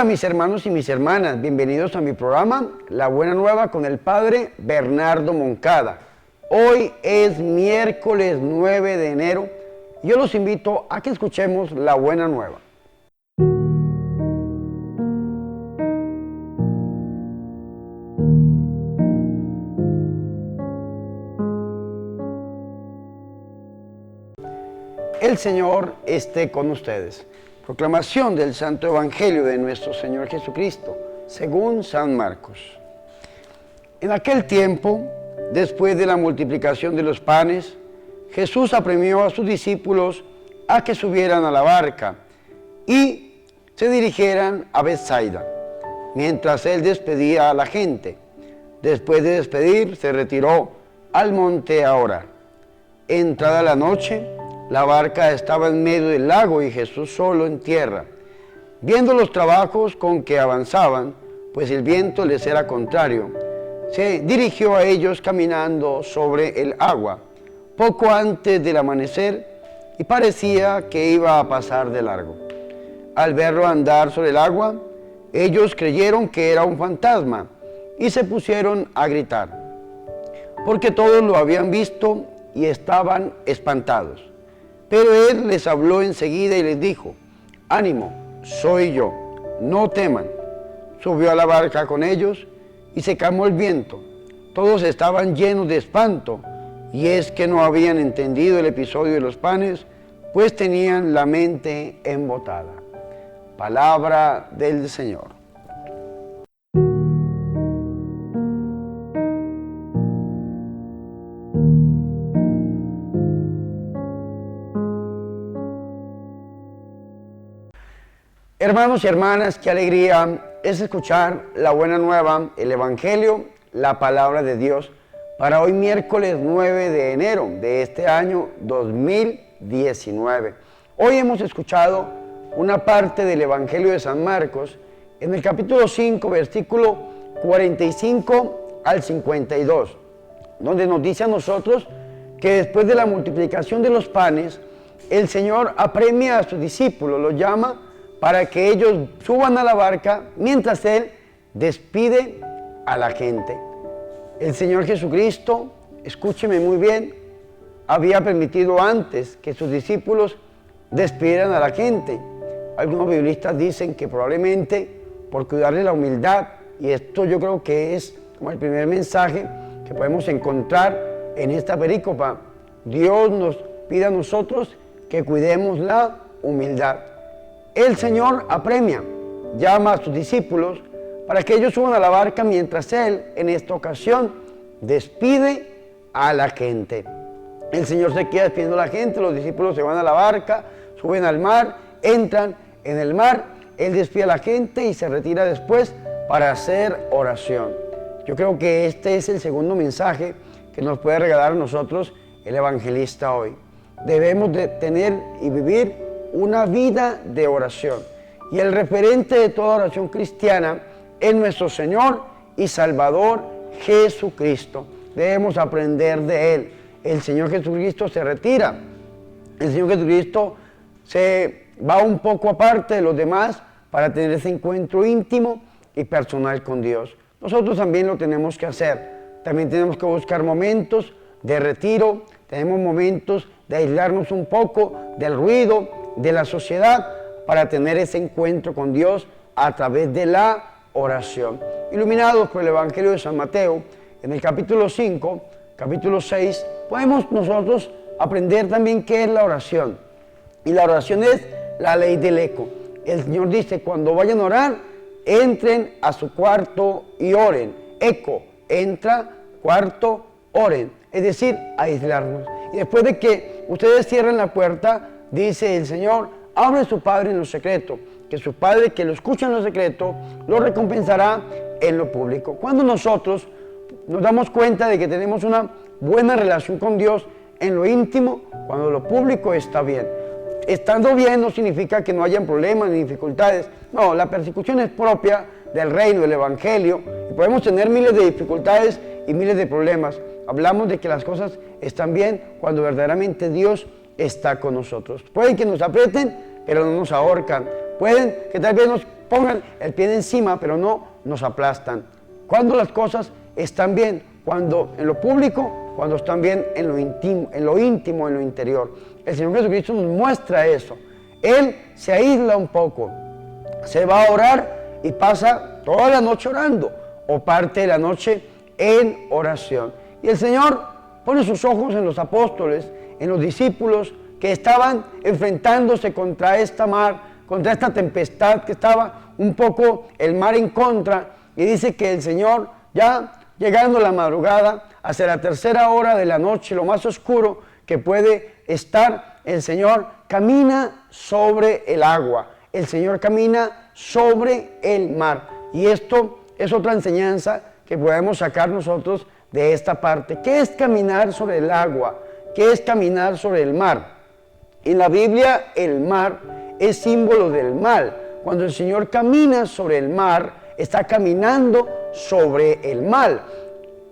Hola mis hermanos y mis hermanas, bienvenidos a mi programa La Buena Nueva con el Padre Bernardo Moncada. Hoy es miércoles 9 de enero y yo los invito a que escuchemos La Buena Nueva. El Señor esté con ustedes. Proclamación del Santo Evangelio de nuestro Señor Jesucristo, según San Marcos. En aquel tiempo, después de la multiplicación de los panes, Jesús apremió a sus discípulos a que subieran a la barca y se dirigieran a Betsaida, mientras él despedía a la gente. Después de despedir, se retiró al monte a orar. Entrada la noche, la barca estaba en medio del lago y Jesús solo en tierra. Viendo los trabajos con que avanzaban, pues el viento les era contrario, se dirigió a ellos caminando sobre el agua, poco antes del amanecer, y parecía que iba a pasar de largo. Al verlo andar sobre el agua, ellos creyeron que era un fantasma y se pusieron a gritar, porque todos lo habían visto y estaban espantados. Pero él les habló enseguida y les dijo: ánimo, soy yo, no teman. Subió a la barca con ellos y se calmó el viento. Todos estaban llenos de espanto, y es que no habían entendido el episodio de los panes, pues tenían la mente embotada. Palabra del Señor. Hermanos y hermanas, qué alegría es escuchar la buena nueva, el Evangelio, la palabra de Dios, para hoy miércoles 9 de enero de este año 2019. Hoy hemos escuchado una parte del Evangelio de San Marcos en el capítulo 5, versículo 45 al 52, donde nos dice a nosotros que después de la multiplicación de los panes, el Señor apremia a sus discípulos, los llama para que ellos suban a la barca mientras Él despide a la gente. El Señor Jesucristo, escúcheme muy bien, había permitido antes que sus discípulos despidieran a la gente. Algunos biblistas dicen que probablemente por cuidarle la humildad, y esto yo creo que es como el primer mensaje que podemos encontrar en esta perícopa. Dios nos pide a nosotros que cuidemos la humildad. El Señor apremia, llama a sus discípulos para que ellos suban a la barca mientras Él, en esta ocasión, despide a la gente. El Señor se queda despidiendo a la gente, los discípulos se van a la barca, suben al mar, entran en el mar, Él despide a la gente y se retira después para hacer oración. Yo creo que este es el segundo mensaje que nos puede regalar a nosotros el evangelista hoy. Debemos de tener y vivir una vida de oración. Y el referente de toda oración cristiana es nuestro Señor y Salvador Jesucristo. Debemos aprender de Él. El Señor Jesucristo se retira. El Señor Jesucristo se va un poco aparte de los demás para tener ese encuentro íntimo y personal con Dios. Nosotros también lo tenemos que hacer. También tenemos que buscar momentos de retiro. Tenemos momentos de aislarnos un poco del ruido, de la sociedad, para tener ese encuentro con Dios a través de la oración. Iluminados por el Evangelio de San Mateo, en el capítulo 5, capítulo 6, podemos nosotros aprender también qué es la oración. Y la oración es la ley del eco. El Señor dice: cuando vayan a orar, entren a su cuarto y oren. Eco, entra, cuarto, oren. Es decir, aislarnos. Y después de que ustedes cierren la puerta, dice el Señor: hable su Padre en lo secreto, que su Padre que lo escucha en lo secreto, lo recompensará en lo público. Cuando nosotros nos damos cuenta de que tenemos una buena relación con Dios en lo íntimo, cuando lo público está bien. Estando bien no significa que no hayan problemas ni dificultades. No, la persecución es propia del reino, del evangelio, y podemos tener miles de dificultades y miles de problemas. Hablamos de que las cosas están bien cuando verdaderamente Dios está con nosotros. Pueden que nos aprieten, pero no nos ahorcan. Pueden que tal vez nos pongan el pie encima, pero no nos aplastan. Cuando las cosas están bien, cuando en lo público, cuando están bien en lo íntimo, en lo interior. El Señor Jesucristo nos muestra eso. Él se aísla un poco, se va a orar y pasa toda la noche orando o parte de la noche en oración. Y el Señor pone sus ojos en los apóstoles, en los discípulos que estaban enfrentándose contra esta mar, contra esta tempestad, que estaba un poco el mar en contra, y dice que el Señor, ya llegando la madrugada, hacia la tercera hora de la noche, lo más oscuro que puede estar, el Señor camina sobre el agua, el Señor camina sobre el mar. Y esto es otra enseñanza que podemos sacar nosotros de esta parte. ¿Qué es caminar sobre el agua? ¿Qué es caminar sobre el mar? En la Biblia el mar es símbolo del mal. Cuando el Señor camina sobre el mar, está caminando sobre el mal.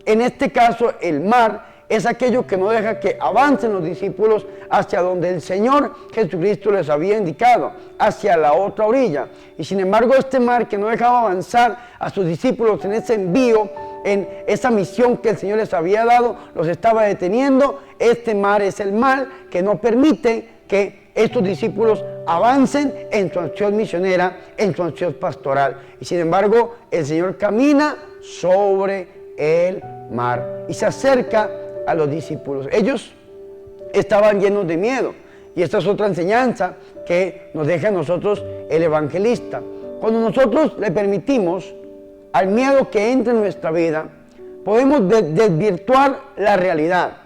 En este caso, el mar es aquello que no deja que avancen los discípulos hacia donde el Señor Jesucristo les había indicado, hacia la otra orilla. Y sin embargo, este mar que no dejaba avanzar a sus discípulos en ese envío, en esa misión que el Señor les había dado, los estaba deteniendo. Este mar es el mal que no permite que estos discípulos avancen en su acción misionera, en su acción pastoral. Y sin embargo, el Señor camina sobre el mar y se acerca a los discípulos. Ellos estaban llenos de miedo. Y esta es otra enseñanza que nos deja a nosotros el evangelista. Cuando nosotros le permitimos al miedo que entre en nuestra vida, podemos desvirtuar la realidad.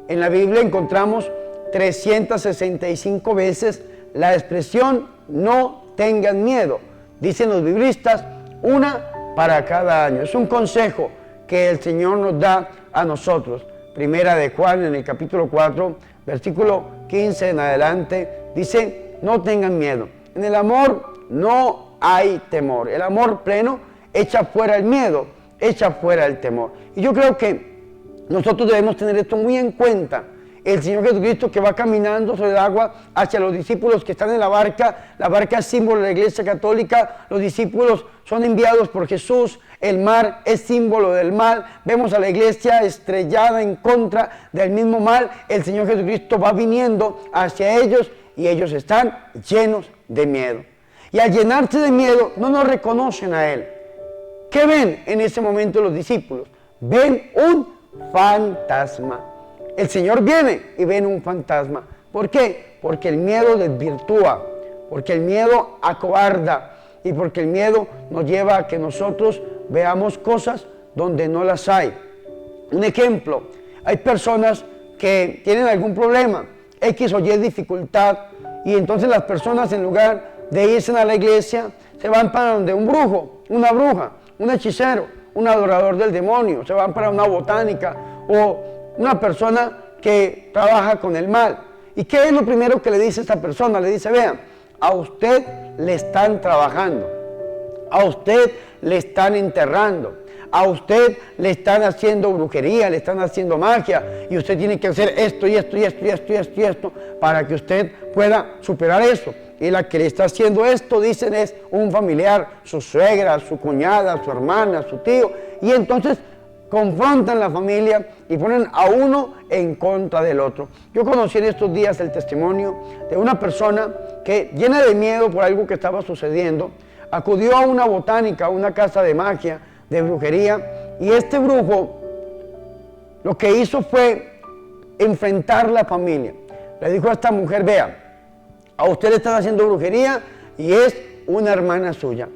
En la Biblia encontramos 365 veces la expresión no tengan miedo. Dicen los biblistas, una para cada año. Es un consejo que el Señor nos da a nosotros. Primera de Juan, en el capítulo 4, versículo 15 en adelante, dice, no tengan miedo. En el amor no hay temor. El amor pleno echa fuera el miedo, echa fuera el temor. Y yo creo que nosotros debemos tener esto muy en cuenta. El Señor Jesucristo que va caminando sobre el agua hacia los discípulos que están en la barca es símbolo de la Iglesia Católica, los discípulos son enviados por Jesús, el mar es símbolo del mal, vemos a la iglesia estrellada en contra del mismo mal, el Señor Jesucristo va viniendo hacia ellos y ellos están llenos de miedo. Y al llenarse de miedo no nos reconocen a Él. ¿Qué ven en ese momento los discípulos? Ven un fantasma. El Señor viene y ven un fantasma. ¿Por qué? Porque el miedo desvirtúa, porque el miedo acobarda y porque el miedo nos lleva a que nosotros veamos cosas donde no las hay. Un ejemplo, hay personas que tienen algún problema, X o Y dificultad, y entonces las personas en lugar de irse a la iglesia, se van para donde un brujo, una bruja, un hechicero, un adorador del demonio, se van para una botánica o una persona que trabaja con el mal. ¿Y qué es lo primero que le dice esta persona? Le dice, vean, a usted le están trabajando, a usted le están enterrando, a usted le están haciendo brujería, le están haciendo magia, y usted tiene que hacer esto y esto y esto y esto y esto y esto para que usted pueda superar eso. Y la que le está haciendo esto, dicen, es un familiar, su suegra, su cuñada, su hermana, su tío, y entonces confrontan la familia y ponen a uno en contra del otro. Yo conocí en estos días el testimonio de una persona que, llena de miedo por algo que estaba sucediendo, acudió a una botánica, a una casa de magia, de brujería, y este brujo lo que hizo fue enfrentar la familia. Le dijo a esta mujer, vea, a usted le están haciendo brujería y es una hermana suya.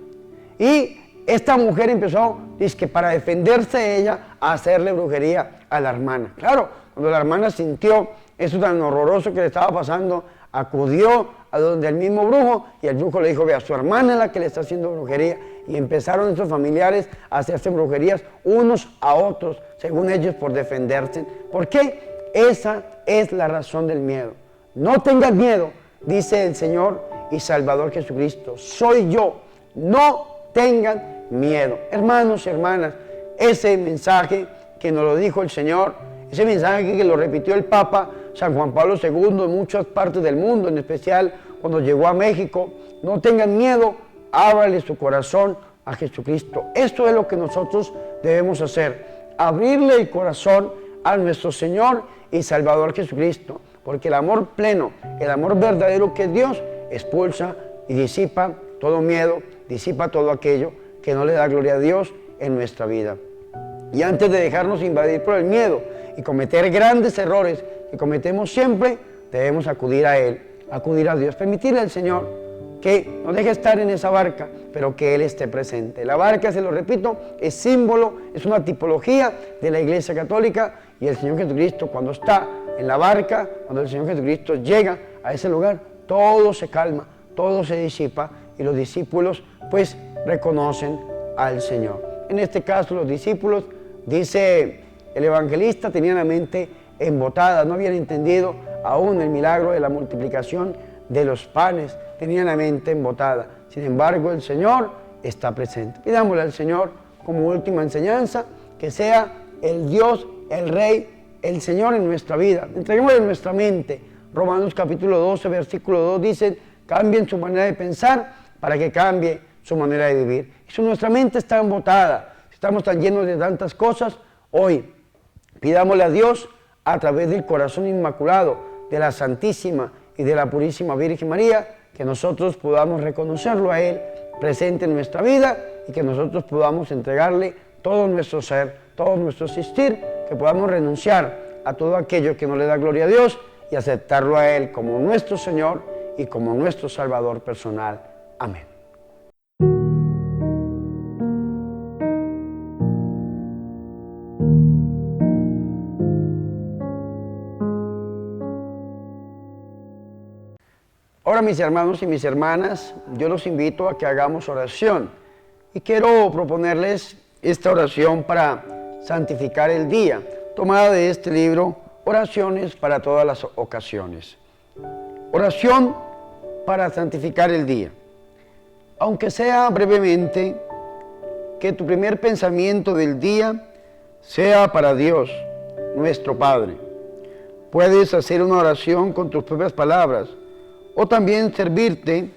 Y esta mujer empezó, dice que para defenderse ella, a hacerle brujería a la hermana. Claro, cuando la hermana sintió eso tan horroroso que le estaba pasando, acudió a donde el mismo brujo, y el brujo le dijo, vea, su hermana es la que le está haciendo brujería, y empezaron esos familiares a hacerse brujerías unos a otros, según ellos, por defenderse. ¿Por qué? Esa es la razón del miedo. No tengan miedo, dice el Señor y Salvador Jesucristo, soy yo, no tengan miedo. Hermanos y hermanas, ese mensaje que nos lo dijo el Señor, ese mensaje que lo repitió el Papa San Juan Pablo II en muchas partes del mundo, en especial cuando llegó a México, no tengan miedo ábrale su corazón a Jesucristo. Esto es lo que nosotros debemos hacer, abrirle el corazón a nuestro Señor y Salvador Jesucristo, porque el amor pleno, el amor verdadero que es Dios, expulsa y disipa todo miedo, disipa todo aquello que no le da gloria a Dios en nuestra vida. Y antes de dejarnos invadir por el miedo y cometer grandes errores que cometemos siempre, debemos acudir a Él, acudir a Dios, permitirle al Señor que nos deje estar en esa barca, pero que Él esté presente. La barca, se lo repito, es símbolo, es una tipología de la Iglesia Católica, y el Señor Jesucristo, cuando está en la barca, cuando el Señor Jesucristo llega a ese lugar, todo se calma, todo se disipa, y los discípulos pues reconocen al Señor. En este caso los discípulos, dice el evangelista, tenían la mente embotada, no habían entendido aún el milagro de la multiplicación de los panes, tenían la mente embotada. Sin embargo, el Señor está presente. Pidámosle al Señor como última enseñanza que sea el Dios, el Rey, el Señor en nuestra vida. Entreguémosle nuestra mente. Romanos capítulo 12, versículo 2 dice: cambien su manera de pensar para que cambie su manera de vivir. Y si nuestra mente está embotada, estamos tan llenos de tantas cosas, hoy pidámosle a Dios a través del corazón inmaculado de la Santísima y de la Purísima Virgen María, que nosotros podamos reconocerlo a Él presente en nuestra vida y que nosotros podamos entregarle todo nuestro ser, todo nuestro existir, que podamos renunciar a todo aquello que no le da gloria a Dios y aceptarlo a Él como nuestro Señor y como nuestro Salvador personal. Amén. Ahora, mis hermanos y mis hermanas, yo los invito a que hagamos oración y quiero proponerles esta oración para santificar el día, tomada de este libro, Oraciones para todas las ocasiones. Oración para santificar el día. Aunque sea brevemente, que tu primer pensamiento del día sea para Dios, nuestro Padre. Puedes hacer una oración con tus propias palabras, o también servirte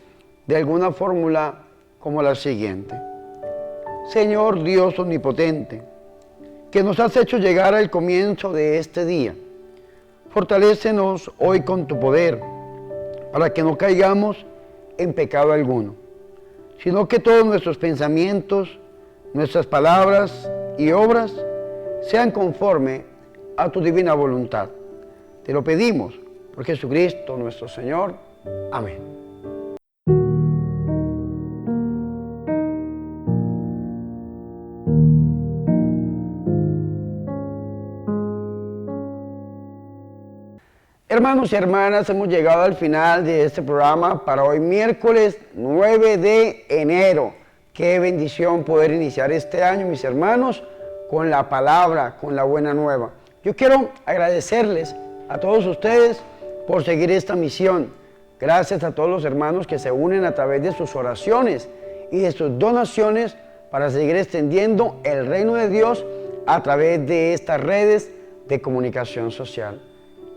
de alguna fórmula como la siguiente. Señor Dios omnipotente, que nos has hecho llegar al comienzo de este día, fortalécenos hoy con tu poder, para que no caigamos en pecado alguno, sino que todos nuestros pensamientos, nuestras palabras y obras sean conforme a tu divina voluntad. Te lo pedimos por Jesucristo nuestro Señor. Amén. Hermanos y hermanas, hemos llegado al final de este programa para hoy, miércoles 9 de enero. Qué bendición poder iniciar este año, mis hermanos, con la palabra, con la buena nueva. Yo quiero agradecerles a todos ustedes por seguir esta misión. Gracias a todos los hermanos que se unen a través de sus oraciones y de sus donaciones para seguir extendiendo el reino de Dios a través de estas redes de comunicación social.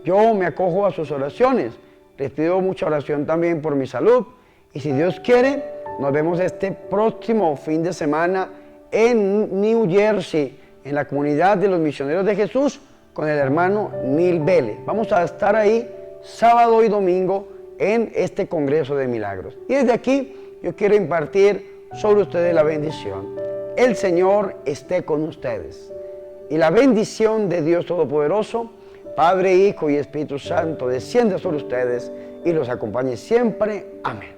Yo me acojo a sus oraciones, les pido mucha oración también por mi salud y si Dios quiere, nos vemos este próximo fin de semana en New Jersey, en la comunidad de los misioneros de Jesús con el hermano Neil Vélez. Vamos a estar ahí sábado y domingo en este Congreso de Milagros. Y desde aquí yo quiero impartir sobre ustedes la bendición. El Señor esté con ustedes. Y la bendición de Dios Todopoderoso, Padre, Hijo y Espíritu Santo, desciende sobre ustedes y los acompañe siempre. Amén.